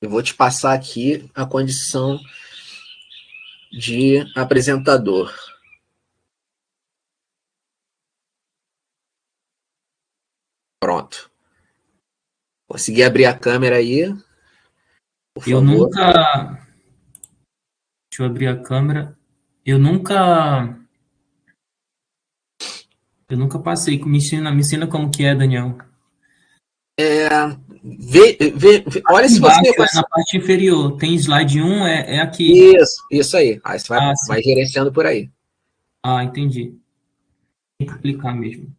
Eu vou te passar aqui a condição de apresentador. Pronto. Consegui abrir a câmera aí, por favor. Eu nunca... Deixa eu abrir a câmera. Eu nunca passei. Me ensina como que é, Daniel. Olha se Embaixo, você... na parte inferior, tem slide 1, é aqui. Isso aí. Aí você vai gerenciando por aí. Entendi. Tem que clicar mesmo.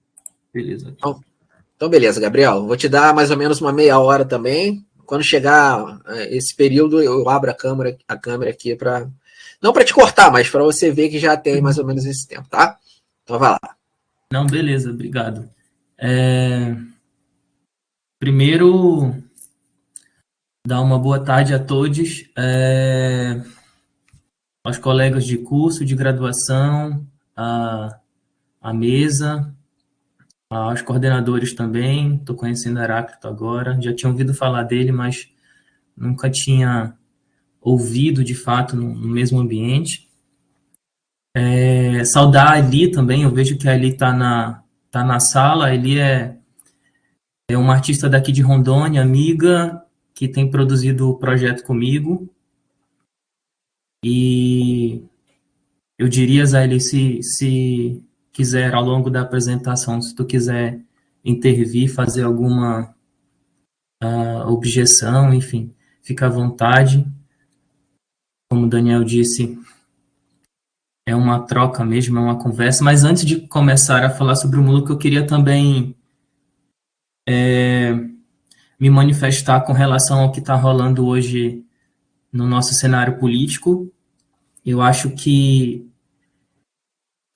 Beleza. Então, beleza, Gabriel. Vou te dar mais ou menos uma meia hora também. Quando chegar esse período, eu abro a câmera aqui para... Não para te cortar, mas para você ver que já tem mais ou menos esse tempo, tá? Então, vai lá. Não, beleza, obrigado. Primeiro, dar uma boa tarde a todos, aos colegas de curso, de graduação, à mesa, aos coordenadores também. Estou conhecendo o Heráclito agora, já tinha ouvido falar dele, mas nunca tinha ouvido, de fato, no mesmo ambiente. Saudar a Eli também, eu vejo que a Eli está na sala. A Eli é uma artista daqui de Rondônia, amiga, que tem produzido o projeto comigo. E eu diria, Zé, se quiser, ao longo da apresentação, se tu quiser intervir, fazer alguma objeção, enfim, fica à vontade. Como o Daniel disse, é uma troca mesmo, é uma conversa. Mas antes de começar a falar sobre o Muluca, eu queria também me manifestar com relação ao que está rolando hoje no nosso cenário político. Eu acho que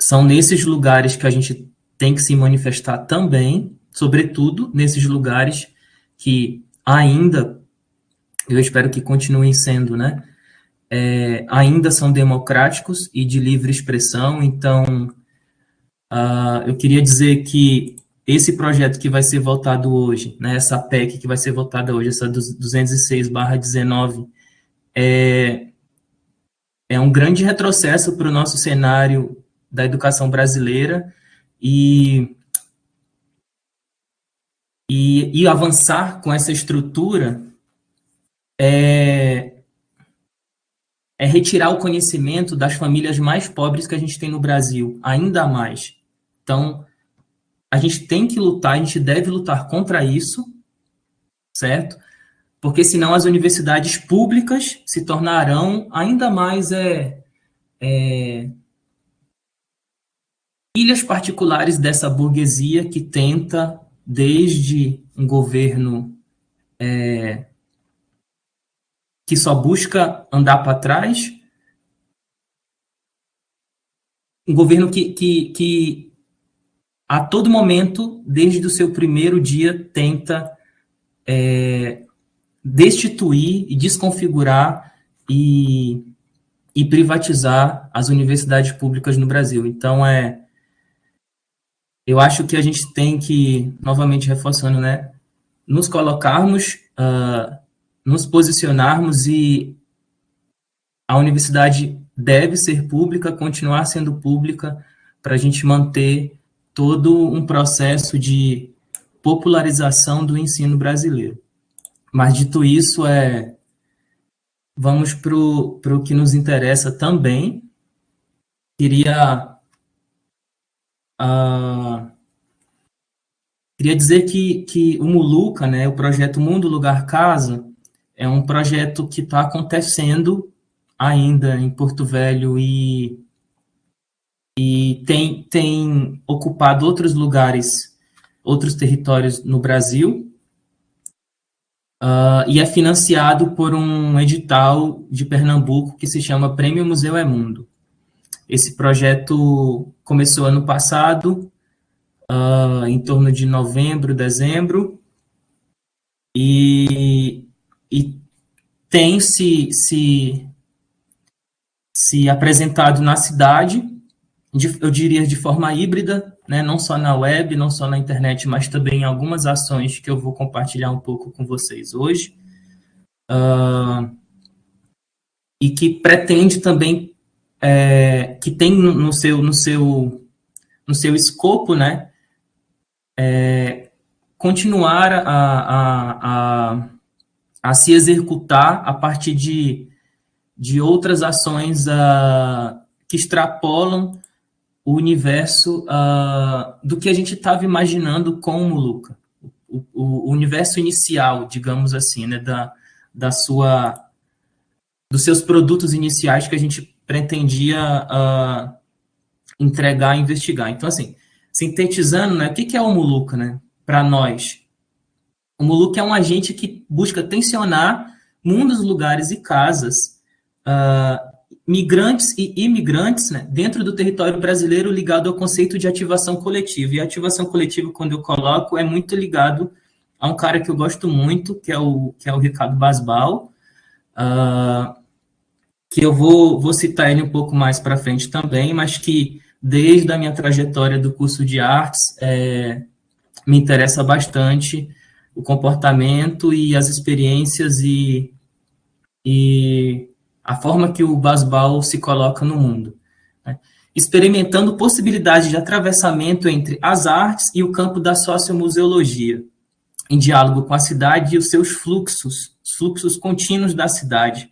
são nesses lugares que a gente tem que se manifestar também, sobretudo nesses lugares que ainda, eu espero que continuem sendo, né, ainda são democráticos e de livre expressão. Então, eu queria dizer que esse projeto que vai ser votado hoje, né, essa PEC que vai ser votada hoje, essa 206/19, é um grande retrocesso para o nosso cenário da educação brasileira e avançar com essa estrutura é retirar o conhecimento das famílias mais pobres que a gente tem no Brasil, ainda mais. Então, a gente tem que lutar, a gente deve lutar contra isso, certo? Porque senão as universidades públicas se tornarão ainda mais ilhas particulares dessa burguesia que tenta, desde um governo que só busca andar para trás, um governo que a todo momento, desde o seu primeiro dia, tenta destituir e desconfigurar e privatizar as universidades públicas no Brasil. Então, eu acho que a gente tem que, novamente reforçando, né, nos colocarmos, nos posicionarmos, e a universidade deve ser pública, continuar sendo pública, para a gente manter todo um processo de popularização do ensino brasileiro. Mas, dito isso, vamos para o que nos interessa também. Queria dizer que o Muluca, né, o projeto Mundo Lugar Casa, é um projeto que está acontecendo ainda em Porto Velho e tem ocupado outros lugares, outros territórios no Brasil, e é financiado por um edital de Pernambuco que se chama Prêmio Museu é Mundo. Esse projeto começou ano passado, em torno de novembro, dezembro, e tem se apresentado na cidade, eu diria de forma híbrida, né, não só na web, não só na internet, mas também em algumas ações que eu vou compartilhar um pouco com vocês hoje. e que pretende também, que tem no seu escopo, né, continuar a se executar a partir de outras ações que extrapolam o universo do que a gente estava imaginando com o Mulucca. O universo inicial, digamos assim, né, dos seus produtos iniciais que a gente pretendia entregar e investigar. Então, assim, sintetizando, né, o que é o Mulucca, né, para nós? O Mulucca é um agente que busca tensionar mundos, lugares e casas, migrantes e imigrantes, né, dentro do território brasileiro, ligado ao conceito de ativação coletiva. E a ativação coletiva, quando eu coloco, é muito ligado a um cara que eu gosto muito, que é o Ricardo Basbal, que eu vou citar ele um pouco mais para frente também, mas que desde a minha trajetória do curso de artes me interessa bastante o comportamento e as experiências e a forma que o Basbal se coloca no mundo, né? Experimentando possibilidades de atravessamento entre as artes e o campo da sociomuseologia, em diálogo com a cidade e os seus fluxos contínuos da cidade,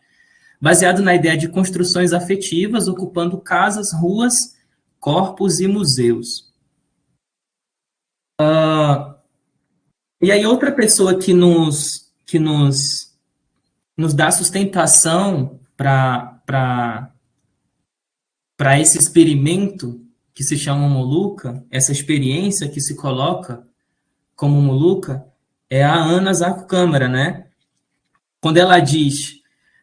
baseado na ideia de construções afetivas, ocupando casas, ruas, corpos e museus. E aí outra pessoa que nos dá sustentação para esse experimento que se chama Mulucca, essa experiência que se coloca como Mulucca, é a Ana Zarco Câmara, né? Quando ela diz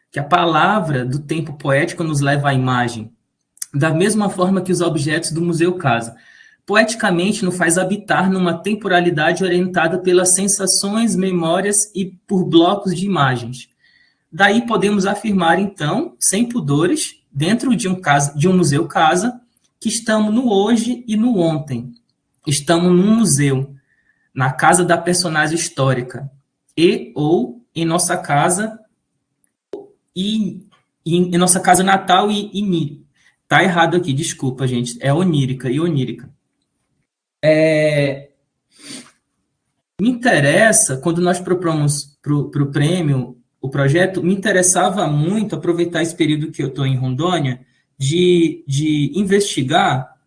que a palavra do tempo poético nos leva à imagem, da mesma forma que os objetos do Museu Casa. Poeticamente, nos faz habitar numa temporalidade orientada pelas sensações, memórias e por blocos de imagens. Daí podemos afirmar, então, sem pudores, dentro de um museu casa, que estamos no hoje e no ontem. Estamos num museu, na casa da personagem histórica, ou em nossa casa em nossa casa natal e tá errado aqui, desculpa, gente, é onírica e onírica. Me interessa, quando nós propomos para o prêmio, o projeto, me interessava muito aproveitar esse período que eu estou em Rondônia, de investigar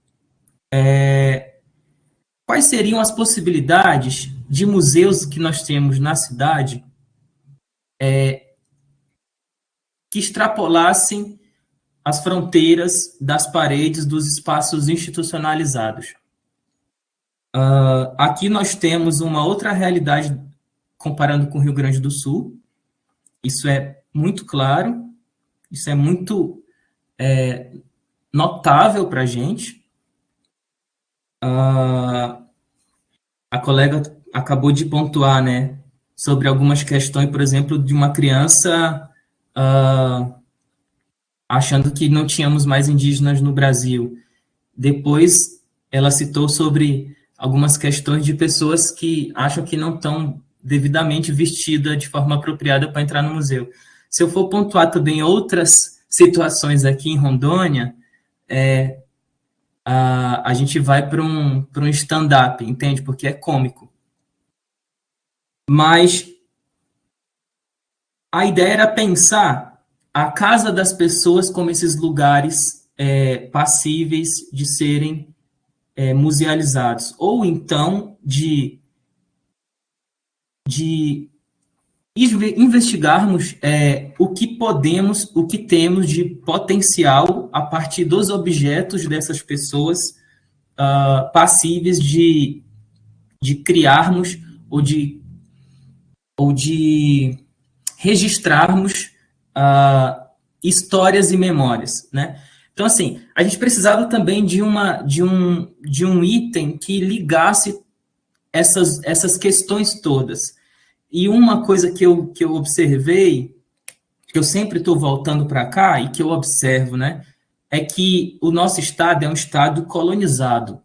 quais seriam as possibilidades de museus que nós temos na cidade que extrapolassem as fronteiras das paredes dos espaços institucionalizados. Aqui nós temos uma outra realidade comparando com o Rio Grande do Sul. Isso é muito claro, isso é muito notável para a gente. A colega acabou de pontuar, né, sobre algumas questões, por exemplo, de uma criança achando que não tínhamos mais indígenas no Brasil. Depois, ela citou sobre algumas questões de pessoas que acham que não estão devidamente vestidas de forma apropriada para entrar no museu. Se eu for pontuar também outras situações aqui em Rondônia, a gente vai para um stand-up, entende? Porque é cômico. Mas a ideia era pensar a casa das pessoas como esses lugares passíveis de serem musealizados, ou então de investigarmos o que temos de potencial a partir dos objetos dessas pessoas passíveis de criarmos ou de registrarmos histórias e memórias, né? Então, assim, a gente precisava também de um item que ligasse essas questões todas. E uma coisa que eu observei, que eu sempre estou voltando para cá e que eu observo, né, é que o nosso estado é um estado colonizado.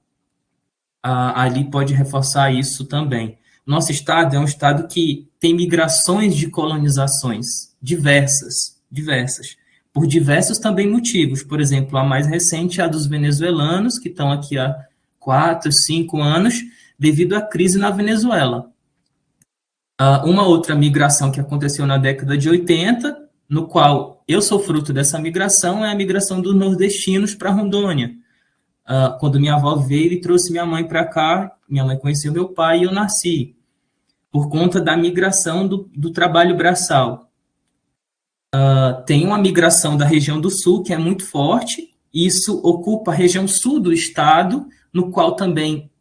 Ali pode reforçar isso também. Nosso estado é um estado que tem migrações de colonizações diversas, por diversos também motivos. Por exemplo, a mais recente é a dos venezuelanos, que estão aqui há 4, 5 anos, devido à crise na Venezuela. Uma outra migração que aconteceu na década de 80, no qual eu sou fruto dessa migração, é a migração dos nordestinos para Rondônia. Quando minha avó veio e trouxe minha mãe para cá, minha mãe conheceu meu pai e eu nasci, por conta da migração do trabalho braçal. Tem uma migração da região do sul, que é muito forte, isso ocupa a região sul do estado, no qual também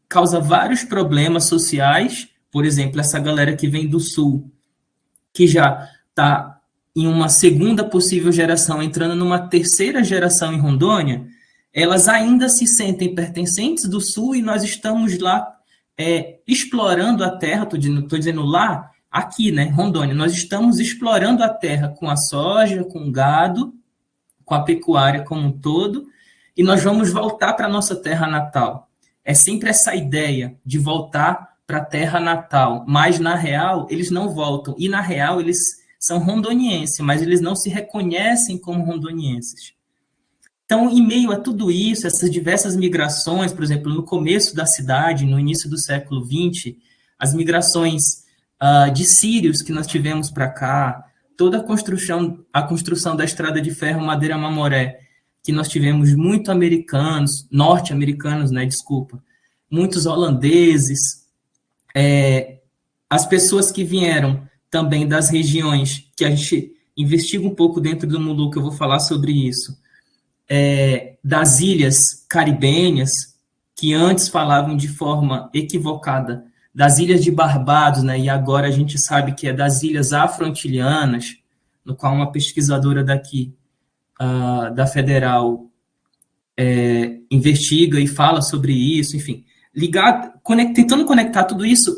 causa vários problemas sociais. Por exemplo, essa galera que vem do sul, que já está em uma segunda possível geração, entrando numa terceira geração em Rondônia, elas ainda se sentem pertencentes do sul e nós estamos lá explorando a terra, estou dizendo lá, aqui, né, Rondônia, nós estamos explorando a terra com a soja, com o gado, com a pecuária como um todo, e nós vamos voltar para a nossa terra natal. É sempre essa ideia de voltar para a terra natal, mas na real eles não voltam, e na real eles são rondonienses, mas eles não se reconhecem como rondonienses. Então, em meio a tudo isso, essas diversas migrações, por exemplo, no começo da cidade, no início do século XX, as migrações de sírios que nós tivemos para cá, toda a construção da estrada de ferro Madeira-Mamoré, que nós tivemos muito americanos, norte-americanos, né, desculpa, muitos holandeses, as pessoas que vieram também das regiões, que a gente investiga um pouco dentro do Muluca, eu vou falar sobre isso, das ilhas caribenhas, que antes falavam de forma equivocada das ilhas de Barbados, né, e agora a gente sabe que é das ilhas afro-antilianas, no qual uma pesquisadora daqui, da Federal, investiga e fala sobre isso, enfim. Tentando conectar tudo isso,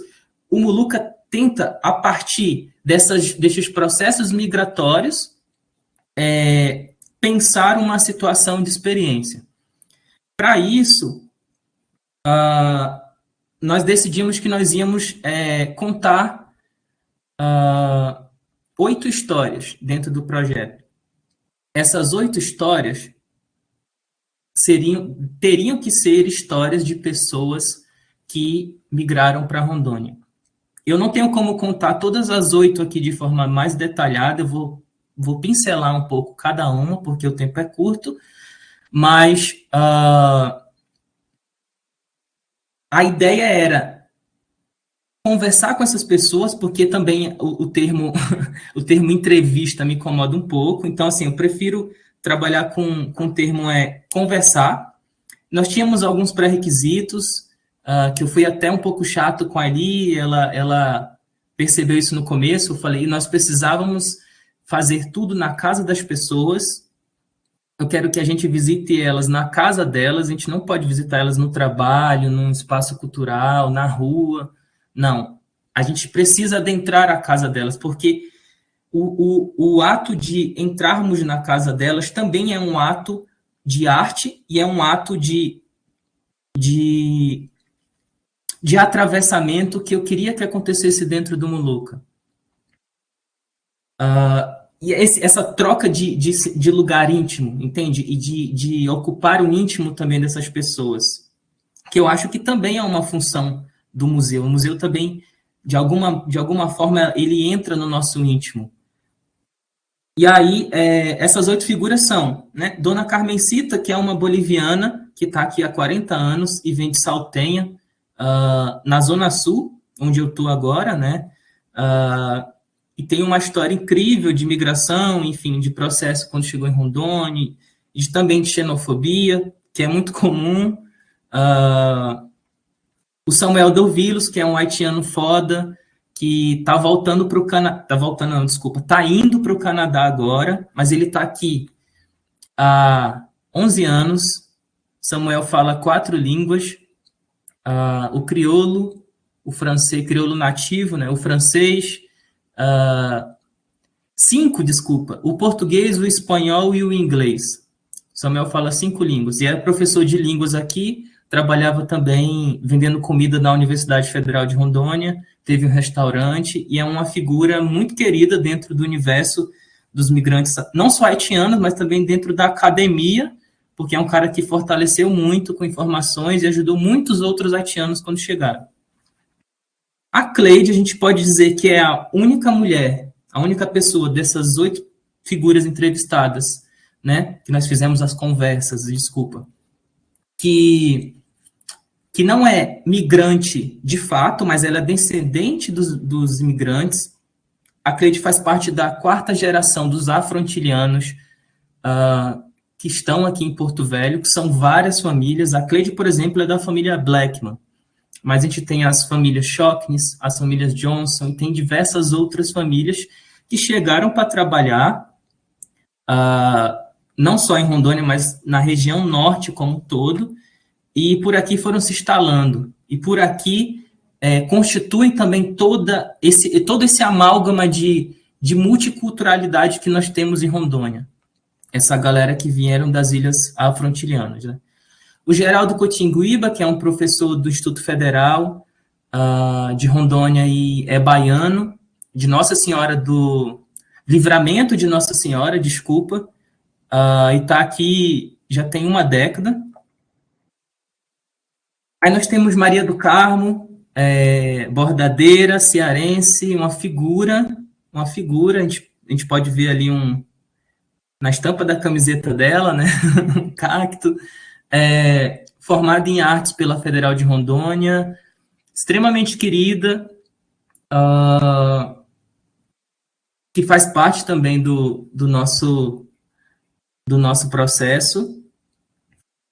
o Muluca tenta, a partir desses processos migratórios, pensar uma situação de experiência. Para isso, nós decidimos que nós íamos contar 8 histórias dentro do projeto. Essas 8 histórias teriam que ser histórias de pessoas que migraram para Rondônia. Eu não tenho como contar todas as 8 aqui de forma mais detalhada, eu vou pincelar um pouco cada uma, porque o tempo é curto, mas a ideia era conversar com essas pessoas, porque também o termo entrevista me incomoda um pouco, então, assim, eu prefiro trabalhar com o termo conversar. Nós tínhamos alguns pré-requisitos, que eu fui até um pouco chato com a Ali, ela percebeu isso no começo, eu falei, nós precisávamos fazer tudo na casa das pessoas, eu quero que a gente visite elas na casa delas, a gente não pode visitar elas no trabalho, num espaço cultural, na rua, não. A gente precisa adentrar a casa delas, porque o ato de entrarmos na casa delas também é um ato de arte e é um ato de atravessamento que eu queria que acontecesse dentro do Muluca. E essa troca de lugar íntimo, entende? E de ocupar o íntimo também dessas pessoas, que eu acho que também é uma função do museu. O museu também, de alguma forma, ele entra no nosso íntimo. E aí, essas 8 figuras são, né, Dona Carmencita, que é uma boliviana, que está aqui há 40 anos e vem de Saltenha, na Zona Sul, onde eu estou agora, né? E tem uma história incrível de migração, enfim, de processo quando chegou em Rondônia, e também de xenofobia, que é muito comum. O Samuel Dovilos, que é um haitiano foda, que está voltando para o Canadá, está indo para o Canadá agora, mas ele está aqui há 11 anos. Samuel fala 4 línguas, o crioulo, o francês, crioulo nativo, né, o francês, 5, o português, o espanhol e o inglês. Samuel fala 5 línguas, e é professor de línguas aqui, trabalhava também vendendo comida na Universidade Federal de Rondônia, teve um restaurante, e é uma figura muito querida dentro do universo dos migrantes, não só haitianos, mas também dentro da academia, porque é um cara que fortaleceu muito com informações e ajudou muitos outros haitianos quando chegaram. A Cleide, a gente pode dizer que é a única mulher, a única pessoa dessas 8 figuras entrevistadas, né, que nós fizemos as conversas, desculpa, que não é migrante de fato, mas ela é descendente dos imigrantes. A Cleide faz parte da 4ª geração dos afro-antilianos que estão aqui em Porto Velho, que são várias famílias. A Cleide, por exemplo, é da família Blackman, mas a gente tem as famílias Shocknes, as famílias Johnson, e tem diversas outras famílias que chegaram para trabalhar, não só em Rondônia, mas na região norte como um todo, e por aqui foram se instalando. E por aqui constituem também todo esse amálgama de multiculturalidade que nós temos em Rondônia. Essa galera que vieram das ilhas afro-antilianas, né? O Geraldo Cotinguiba, que é um professor do Instituto Federal de Rondônia e é baiano, de Nossa Senhora do Livramento de Nossa Senhora, desculpa, e está aqui já tem uma década. Aí nós temos Maria do Carmo, bordadeira, cearense, uma figura, a gente pode ver ali na estampa da camiseta dela, né, um cacto, formada em artes pela Federal de Rondônia, extremamente querida, que faz parte também do nosso processo.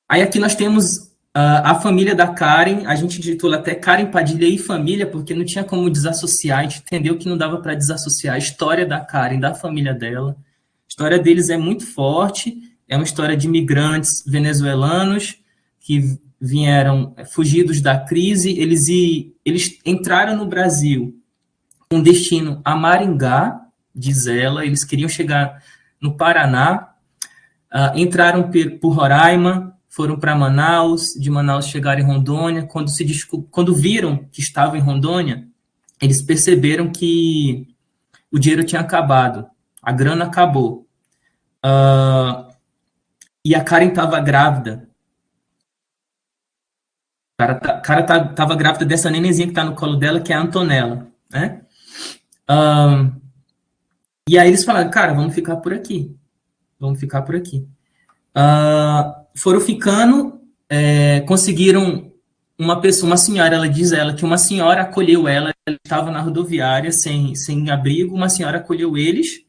Aí aqui nós temos a família da Karen, a gente titula até Karen Padilha e Família, porque não tinha como desassociar, a gente entendeu que não dava para desassociar a história da Karen, da família dela. A história deles é muito forte, é uma história de imigrantes venezuelanos que vieram fugidos da crise, eles entraram no Brasil com destino a Maringá, diz ela, eles queriam chegar no Paraná, entraram por Roraima, foram para Manaus, de Manaus chegaram em Rondônia. Quando viram que estavam em Rondônia, eles perceberam que o dinheiro tinha acabado, a grana acabou. E a Karen estava grávida. A Karen estava grávida dessa nenenzinha que está no colo dela, que é a Antonella, né? E aí eles falaram, cara, vamos ficar por aqui. Foram ficando, conseguiram uma senhora, ela diz que uma senhora acolheu ela estava na rodoviária sem abrigo, uma senhora acolheu eles,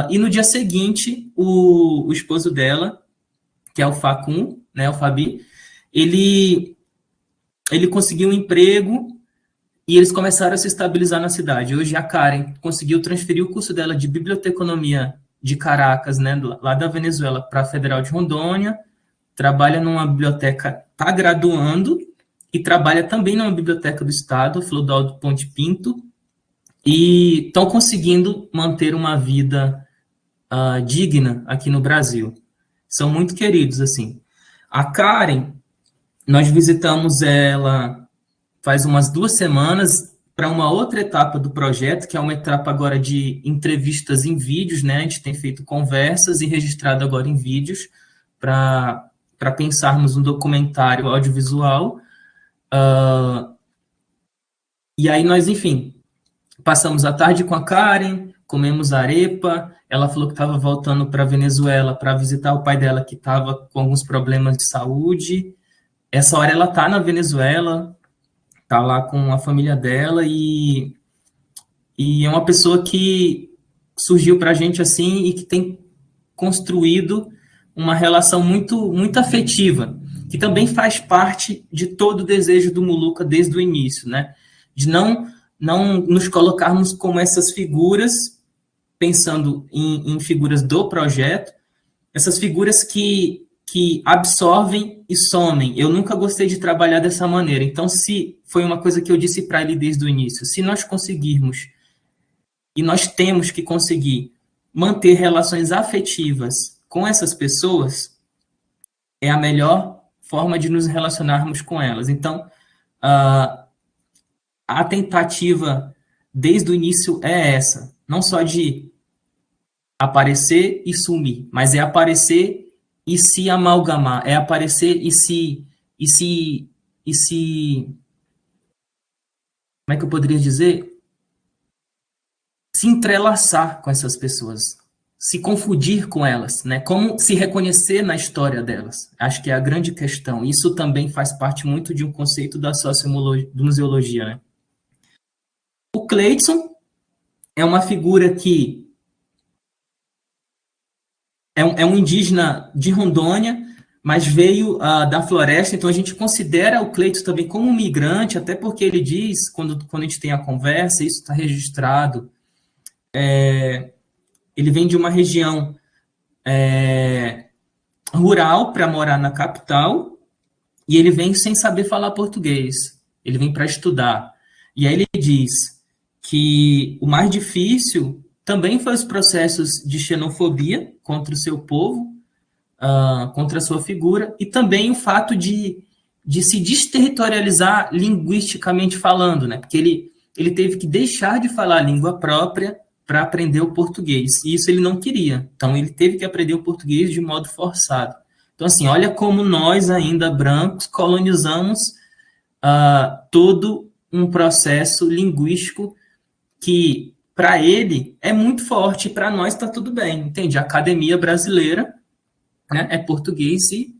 e no dia seguinte, o esposo dela, que é o Facum, né, o Fabi, ele conseguiu um emprego e eles começaram a se estabilizar na cidade. Hoje a Karen conseguiu transferir o curso dela de biblioteconomia de Caracas, né, lá da Venezuela, para a Federal de Rondônia, trabalha numa biblioteca, está graduando, e trabalha também numa biblioteca do Estado, Flodaldo Ponte Pinto, e estão conseguindo manter uma vida digna aqui no Brasil. São muito queridos, assim. A Karen, nós visitamos ela faz umas 2 semanas, para uma outra etapa do projeto, que é uma etapa agora de entrevistas em vídeos, né? A gente tem feito conversas e registrado agora em vídeos para pensarmos um documentário audiovisual. E aí nós, enfim, passamos a tarde com a Karen, comemos arepa, ela falou que estava voltando para a Venezuela para visitar o pai dela, que estava com alguns problemas de saúde. Essa hora ela está na Venezuela, está lá com a família dela, e é uma pessoa que surgiu para a gente assim e que tem construído uma relação muito, muito afetiva, que também faz parte de todo o desejo do Muluca desde o início, né? De não nos colocarmos como essas figuras, pensando em figuras do projeto, essas figuras que absorvem e somem. Eu nunca gostei de trabalhar dessa maneira. Então, se foi uma coisa que eu disse para ele desde o início, se nós conseguirmos, e nós temos que conseguir manter relações afetivas com essas pessoas, é a melhor forma de nos relacionarmos com elas. Então, a tentativa desde o início é essa, não só de aparecer e sumir, mas é aparecer e se amalgamar, é aparecer e se como é que eu poderia dizer? Se entrelaçar com essas pessoas, se confundir com elas, né? Como se reconhecer na história delas. Acho que é a grande questão. Isso também faz parte muito de um conceito da museologia, né? O Cleidson é uma figura que é um indígena de Rondônia, mas veio da floresta, então a gente considera o Cleidson também como um migrante, até porque ele diz, quando a gente tem a conversa, isso está registrado, ele vem de uma região rural para morar na capital, e ele vem sem saber falar português, ele vem para estudar. E aí ele diz que o mais difícil também foi os processos de xenofobia contra o seu povo, contra a sua figura, e também o fato de se desterritorializar linguisticamente falando, né? Porque ele teve que deixar de falar a língua própria para aprender o português, e isso ele não queria. Então, ele teve que aprender o português de modo forçado. Então, assim, olha como nós, ainda brancos, colonizamos todo um processo linguístico que, para ele, é muito forte, e para nós está tudo bem, entende? A academia brasileira, né, é português e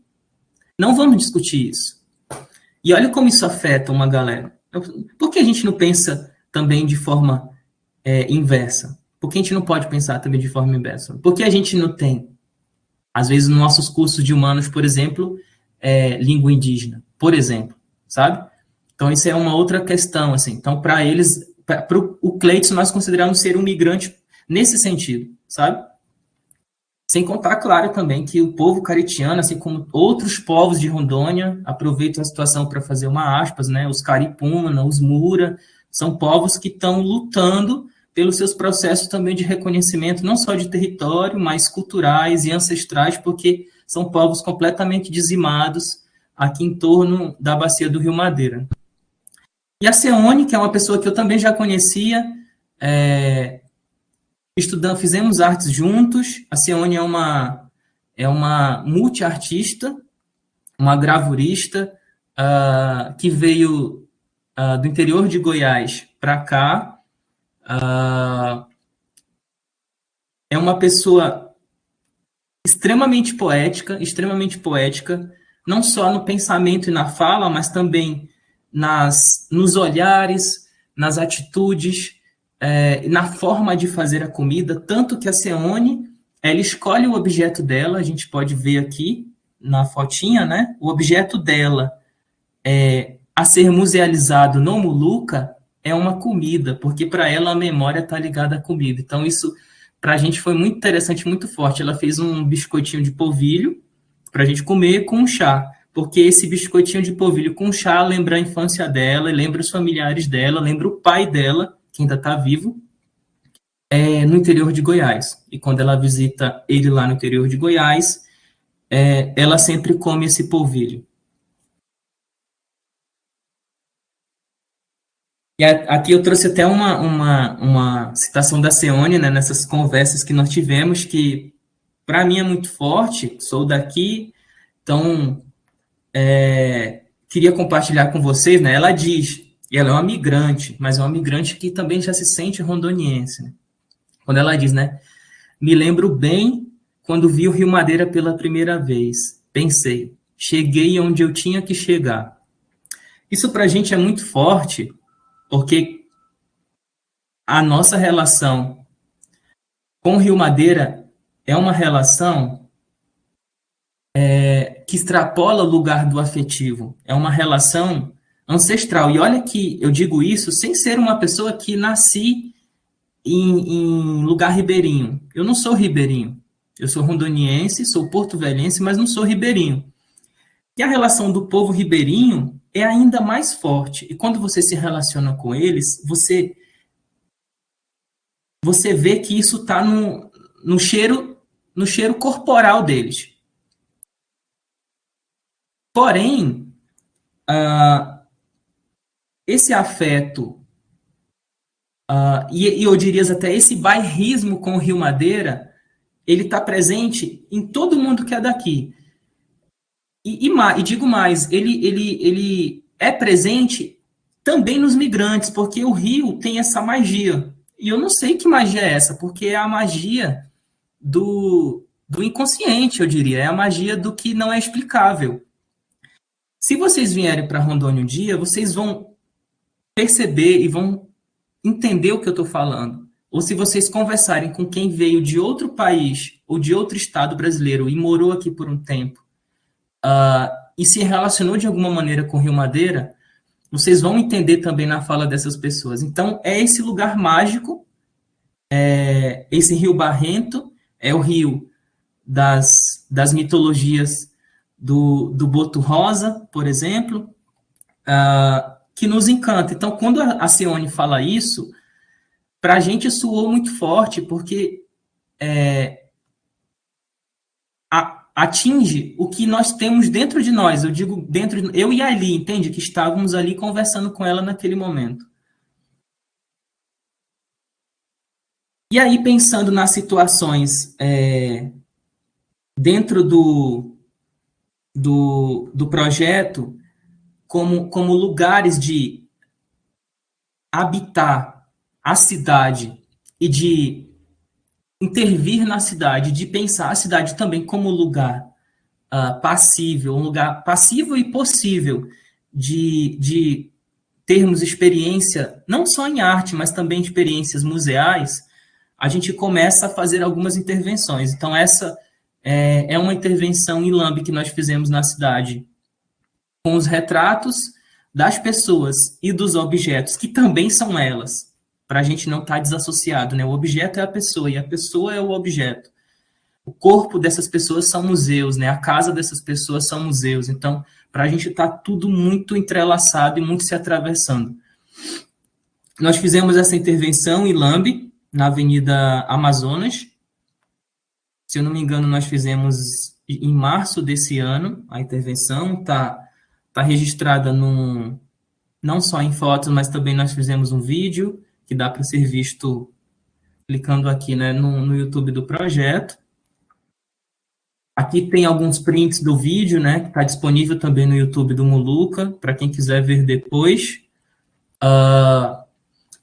não vamos discutir isso. E olha como isso afeta uma galera. Por que a gente não pensa também de forma inversa? Por que a gente não pode pensar também de forma inversa? Por que a gente não tem, às vezes, nos nossos cursos de humanos, por exemplo, língua indígena, por exemplo, sabe? Então, isso é uma outra questão, assim. Então, para eles, para o Cleidson, nós consideramos ser um migrante nesse sentido, sabe? Sem contar, claro, também que o povo caritiano, assim como outros povos de Rondônia, aproveitam a situação para fazer uma aspas, né? Os caripuna, os mura, são povos que estão lutando pelos seus processos também de reconhecimento, não só de território, mas culturais e ancestrais, porque são povos completamente dizimados aqui em torno da bacia do Rio Madeira. E a Seone, que é uma pessoa que eu também já conhecia, fizemos artes juntos. A Seone é uma multiartista, uma gravurista, que veio do interior de Goiás para cá. É uma pessoa extremamente poética, não só no pensamento e na fala, mas também nos olhares, nas atitudes, na forma de fazer a comida, tanto que a Seone, ela escolhe o objeto dela, a gente pode ver aqui na fotinha, né? O objeto dela a ser musealizado no Muluca é uma comida, porque para ela a memória está ligada à comida. Então isso para a gente foi muito interessante, muito forte. Ela fez um biscoitinho de polvilho para a gente comer com um chá, porque esse biscoitinho de polvilho com chá lembra a infância dela, lembra os familiares dela, lembra o pai dela, que ainda está vivo, no interior de Goiás. E quando ela visita ele lá no interior de Goiás, ela sempre come esse polvilho. E aqui eu trouxe até uma citação da Seone, né, nessas conversas que nós tivemos, que para mim é muito forte, sou daqui, então queria compartilhar com vocês, né? Ela diz, e ela é uma migrante, mas é uma migrante que também já se sente rondoniense, né? Quando ela diz, né? Me lembro bem quando vi o Rio Madeira pela primeira vez. Pensei, cheguei onde eu tinha que chegar. Isso para a gente é muito forte, porque a nossa relação com o Rio Madeira é uma relação que extrapola o lugar do afetivo. É uma relação ancestral. E olha que eu digo isso sem ser uma pessoa que nasci em lugar ribeirinho. Eu não sou ribeirinho. Eu sou rondoniense, sou porto-velhense, mas não sou ribeirinho. E a relação do povo ribeirinho é ainda mais forte. E quando você se relaciona com eles, você vê que isso está no cheiro corporal deles. Porém, esse afeto, e eu diria até esse bairrismo com o Rio Madeira, ele está presente em todo mundo que é daqui. E digo mais, ele é presente também nos migrantes, porque o Rio tem essa magia. E eu não sei que magia é essa, porque é a magia do inconsciente, eu diria. É a magia do que não é explicável. Se vocês vierem para Rondônia um dia, vocês vão perceber e vão entender o que eu estou falando. Ou se vocês conversarem com quem veio de outro país ou de outro estado brasileiro e morou aqui por um tempo, e se relacionou de alguma maneira com Rio Madeira, vocês vão entender também na fala dessas pessoas. Então, é esse lugar mágico, esse rio barrento, é o rio das mitologias do Boto Rosa, por exemplo, que nos encanta. Então, quando a Cione fala isso, para a gente soou muito forte, porque atinge o que nós temos dentro de nós. Eu digo dentro de eu e a Ali, entende? Que estávamos ali conversando com ela naquele momento. E aí, pensando nas situações dentro do projeto, como lugares de habitar a cidade e de intervir na cidade, de pensar a cidade também como lugar passível, um lugar passível e possível de termos experiência, não só em arte, mas também experiências museais, a gente começa a fazer algumas intervenções. Então, essa é uma intervenção em Lambe que nós fizemos na cidade, com os retratos das pessoas e dos objetos, que também são elas, para a gente não estar desassociado, né? O objeto é a pessoa e a pessoa é o objeto. O corpo dessas pessoas são museus, né? A casa dessas pessoas são museus. Então, para a gente estar tudo muito entrelaçado e muito se atravessando. Nós fizemos essa intervenção em Lambe, na Avenida Amazonas. Se eu não me engano, nós fizemos em março desse ano a intervenção. Está registrada não só em fotos, mas também nós fizemos um vídeo que dá para ser visto clicando aqui, né, no YouTube do projeto. Aqui tem alguns prints do vídeo, né, que está disponível também no YouTube do Muluca, para quem quiser ver depois.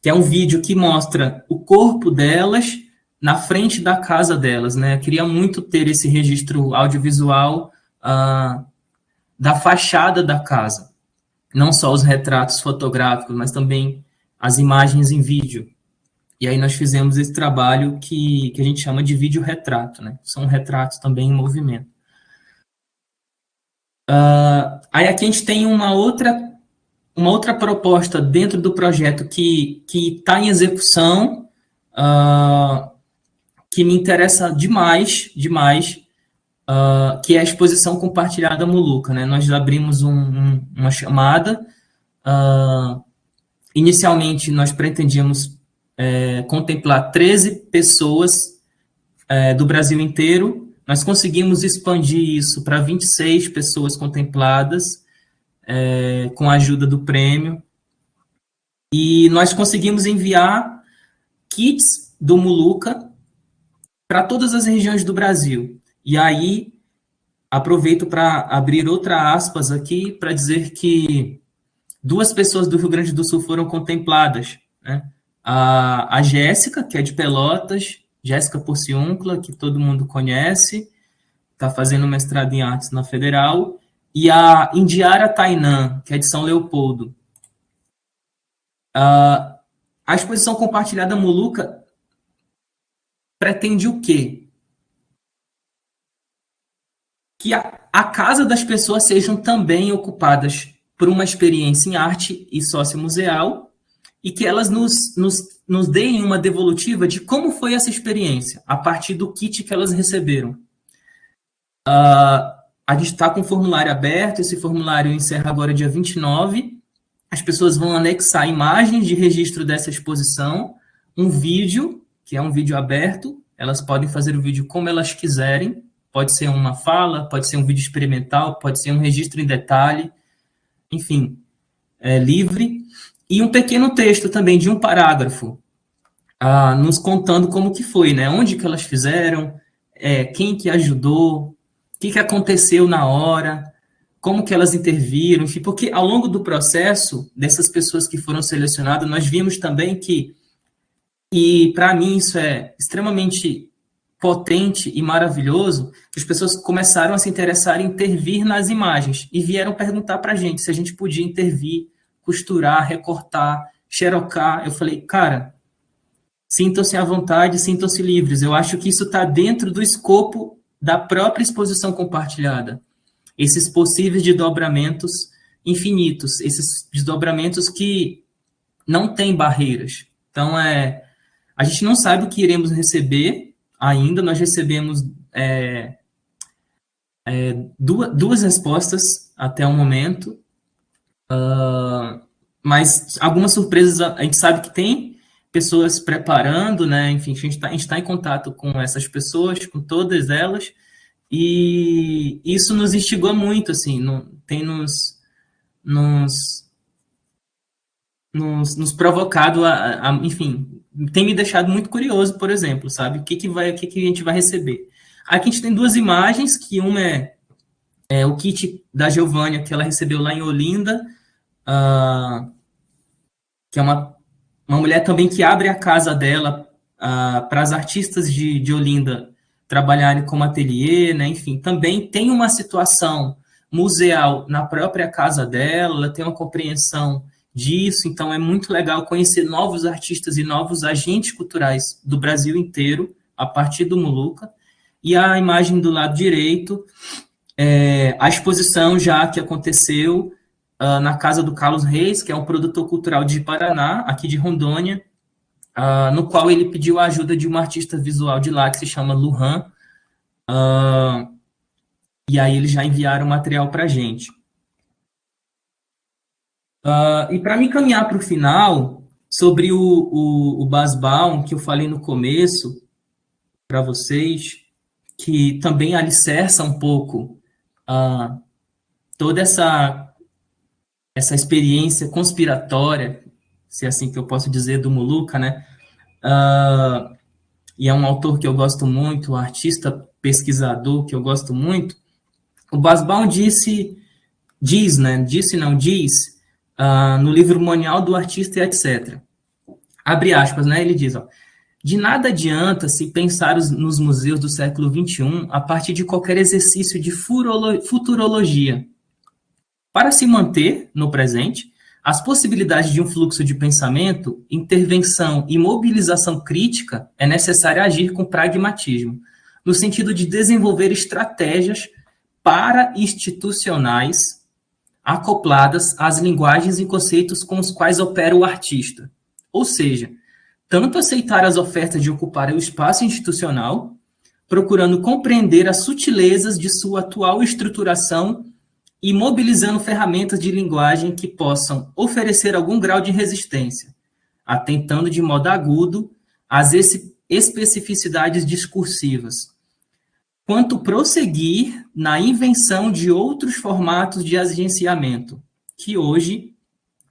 Que é um vídeo que mostra o corpo delas na frente da casa delas, né? Eu queria muito ter esse registro audiovisual da fachada da casa. Não só os retratos fotográficos, mas também as imagens em vídeo. E aí nós fizemos esse trabalho que a gente chama de vídeo-retrato, né? São retratos também em movimento. Aí aqui a gente tem uma outra proposta dentro do projeto que está em execução, que me interessa demais, que é a exposição compartilhada Muluca, né? Nós abrimos uma chamada. Inicialmente, nós pretendíamos contemplar 13 pessoas do Brasil inteiro. Nós conseguimos expandir isso para 26 pessoas contempladas, com a ajuda do prêmio. E nós conseguimos enviar kits do Muluca para todas as regiões do Brasil. E aí, aproveito para abrir outra aspas aqui, para dizer que 2 pessoas do Rio Grande do Sul foram contempladas, né? A Jéssica, que é de Pelotas, Jéssica Porciúncula, que todo mundo conhece, está fazendo mestrado em artes na Federal, e a Indiara Tainã, que é de São Leopoldo. A exposição compartilhada Muluca pretende o quê? Que a casa das pessoas sejam também ocupadas por uma experiência em arte e sociomuseal, e que elas nos deem uma devolutiva de como foi essa experiência, a partir do kit que elas receberam. A gente está com o formulário aberto, esse formulário encerra agora dia 29, as pessoas vão anexar imagens de registro dessa exposição, um vídeo, que é um vídeo aberto, elas podem fazer o vídeo como elas quiserem, pode ser uma fala, pode ser um vídeo experimental, pode ser um registro em detalhe, enfim, é livre. E um pequeno texto também, de um parágrafo, nos contando como que foi, né? Onde que elas fizeram, quem que ajudou, o que aconteceu na hora, como que elas interviram, enfim, porque ao longo do processo, dessas pessoas que foram selecionadas, nós vimos também que, e para mim isso é extremamente potente e maravilhoso, que as pessoas começaram a se interessar em intervir nas imagens e vieram perguntar para a gente se a gente podia intervir, costurar, recortar, xerocar. Eu falei, cara, sintam-se à vontade, sintam-se livres. Eu acho que isso está dentro do escopo da própria exposição compartilhada. Esses possíveis desdobramentos infinitos, esses desdobramentos que não têm barreiras. Então, a gente não sabe o que iremos receber ainda, nós recebemos duas respostas até o momento, mas algumas surpresas a gente sabe que tem pessoas preparando, né? Enfim, a gente tá em contato com essas pessoas, com todas elas, e isso nos instigou muito, assim, tem nos provocado enfim, tem me deixado muito curioso, por exemplo, sabe? O que a gente vai receber? Aqui a gente tem duas imagens, que uma é o kit da Giovânia, que ela recebeu lá em Olinda, que é uma mulher também que abre a casa dela para as artistas de Olinda trabalharem como ateliê, né? Enfim, também tem uma situação museal na própria casa dela, ela tem uma compreensão disso, então é muito legal conhecer novos artistas e novos agentes culturais do Brasil inteiro, a partir do Muluca. E a imagem do lado direito, a exposição já que aconteceu na casa do Carlos Reis, que é um produtor cultural de Paraná, aqui de Rondônia, no qual ele pediu a ajuda de uma artista visual de lá, que se chama Luhan, e aí eles já enviaram material para a gente. E para me caminhar para o final, sobre o Bas Baum, que eu falei no começo para vocês, que também alicerça um pouco toda essa experiência conspiratória, se é assim que eu posso dizer, do Muluca, né? E é um autor que eu gosto muito, um artista pesquisador que eu gosto muito. O Bas Baum diz, no livro Manual do Artista e etc. Abre aspas, né? Ele diz, de nada adianta se pensar nos museus do século XXI a partir de qualquer exercício de futurologia. Para se manter no presente, as possibilidades de um fluxo de pensamento, intervenção e mobilização crítica é necessário agir com pragmatismo, no sentido de desenvolver estratégias para-institucionais acopladas às linguagens e conceitos com os quais opera o artista. Ou seja, tanto aceitar as ofertas de ocupar o espaço institucional, procurando compreender as sutilezas de sua atual estruturação e mobilizando ferramentas de linguagem que possam oferecer algum grau de resistência, atentando de modo agudo às especificidades discursivas, quanto prosseguir na invenção de outros formatos de agenciamento, que hoje,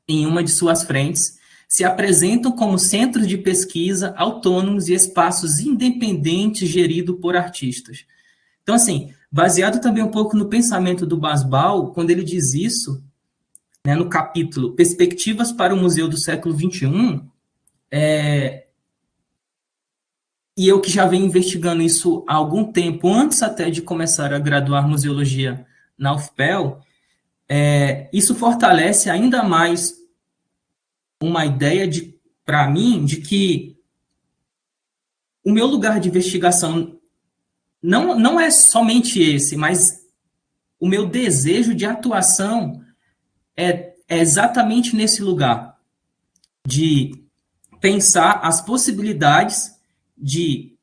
em uma de suas frentes, se apresentam como centros de pesquisa autônomos e espaços independentes geridos por artistas. Então, assim, baseado também um pouco no pensamento do Bas Baum, quando ele diz isso, né, no capítulo Perspectivas para o Museu do Século XXI, e eu que já venho investigando isso há algum tempo, antes até de começar a graduar museologia na UFPEL, isso fortalece ainda mais uma ideia, para mim, de que o meu lugar de investigação não é somente esse, mas o meu desejo de atuação é exatamente nesse lugar, de pensar as possibilidades de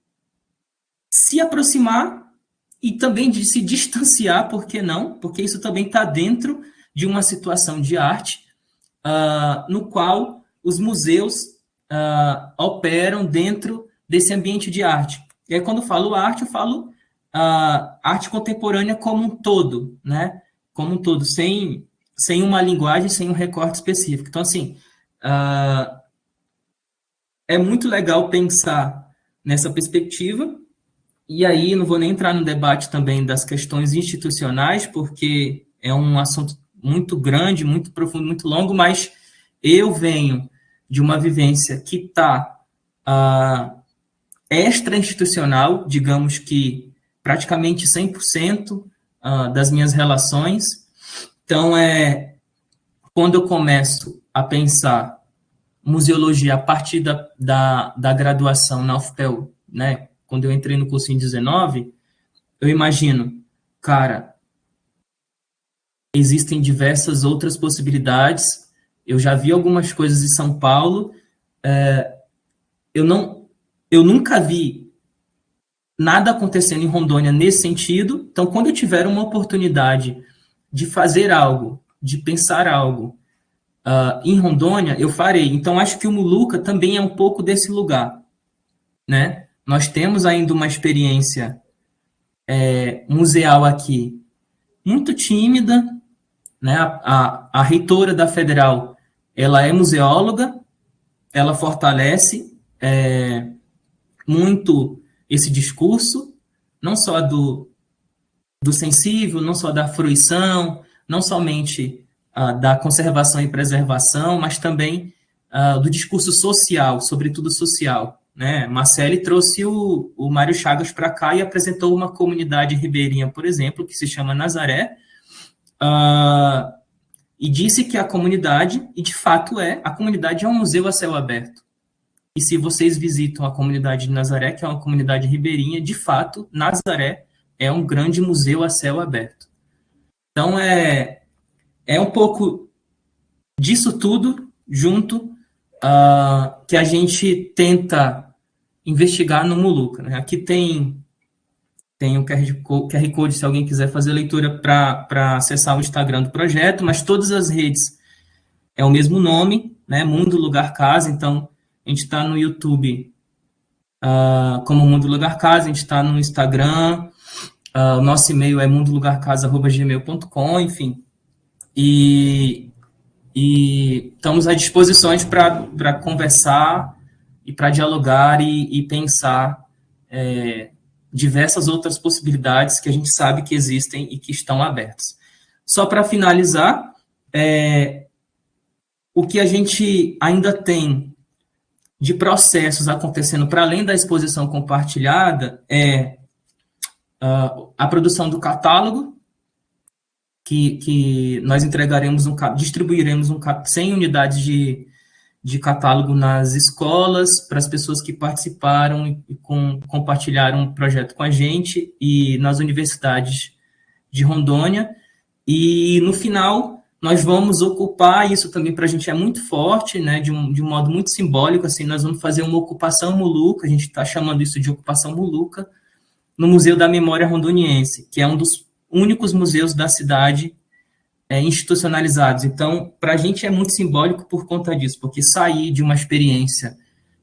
se aproximar e também de se distanciar, por que não? Porque isso também está dentro de uma situação de arte, no qual os museus operam dentro desse ambiente de arte. E aí, quando eu falo arte, eu falo arte contemporânea como um todo, né? Como um todo, sem uma linguagem, sem um recorte específico. Então, assim, é muito legal pensar nessa perspectiva, E aí, não vou nem entrar no debate também das questões institucionais, porque é um assunto muito grande, muito profundo, muito longo, mas eu venho de uma vivência que está extra-institucional, digamos que praticamente 100% das minhas relações. Então, quando eu começo a pensar museologia a partir da graduação na UFPEL, né, quando eu entrei no curso em 19, eu imagino, cara, existem diversas outras possibilidades, eu já vi algumas coisas em São Paulo, eu nunca vi nada acontecendo em Rondônia nesse sentido, então quando eu tiver uma oportunidade de fazer algo, de pensar algo em Rondônia, eu farei. Então acho que o Muluca também é um pouco desse lugar, né? Nós temos ainda uma experiência museal aqui muito tímida, né? A reitora da Federal, ela é museóloga, ela fortalece muito esse discurso, não só do sensível, não só da fruição, não somente da conservação e preservação, mas também do discurso social, sobretudo social. Né? Marcele trouxe o Mário Chagas para cá e apresentou uma comunidade ribeirinha, por exemplo, que se chama Nazaré, e disse que a comunidade, e de fato a comunidade é um museu a céu aberto. E se vocês visitam a comunidade de Nazaré, que é uma comunidade ribeirinha, de fato, Nazaré é um grande museu a céu aberto. Então, é um pouco disso tudo junto que a gente tenta investigar no Muluca. Né? Aqui tem o QR Code, se alguém quiser fazer leitura para acessar o Instagram do projeto, mas todas as redes é o mesmo nome, né? Mundo Lugar Casa. Então, a gente está no YouTube como Mundo Lugar Casa, a gente está no Instagram, o nosso e-mail é mundolugarcasa@gmail.com, enfim. E estamos à disposição para conversar e para dialogar e pensar diversas outras possibilidades que a gente sabe que existem e que estão abertas. Só para finalizar, o que a gente ainda tem de processos acontecendo para além da exposição compartilhada é a produção do catálogo, que nós distribuiremos 100 unidades de catálogo nas escolas, para as pessoas que participaram e compartilharam o projeto com a gente, e nas universidades de Rondônia. E, no final, nós vamos ocupar, isso também para a gente é muito forte, né, de um modo muito simbólico, assim, nós vamos fazer uma ocupação Muluca, a gente está chamando isso de ocupação Muluca, no Museu da Memória Rondoniense, que é um dos únicos museus da cidade institucionalizados. Então, para a gente é muito simbólico por conta disso, porque sair de uma experiência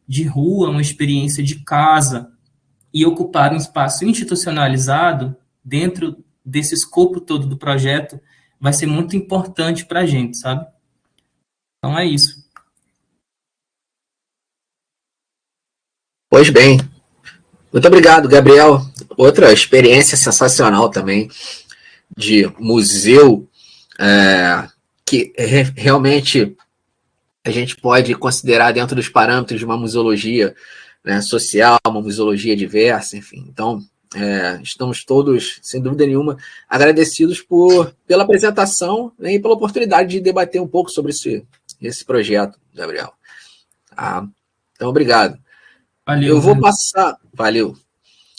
de rua, uma experiência de casa, e ocupar um espaço institucionalizado dentro desse escopo todo do projeto vai ser muito importante para a gente, sabe? Então, é isso. Pois bem. Muito obrigado, Gabriel. Outra experiência sensacional também de museu que realmente a gente pode considerar dentro dos parâmetros de uma museologia, né, social, uma museologia diversa, enfim. Então, estamos todos, sem dúvida nenhuma, agradecidos pela apresentação, né, e pela oportunidade de debater um pouco sobre esse projeto, Gabriel. Então, obrigado. Valeu. Eu vou passar... Valeu.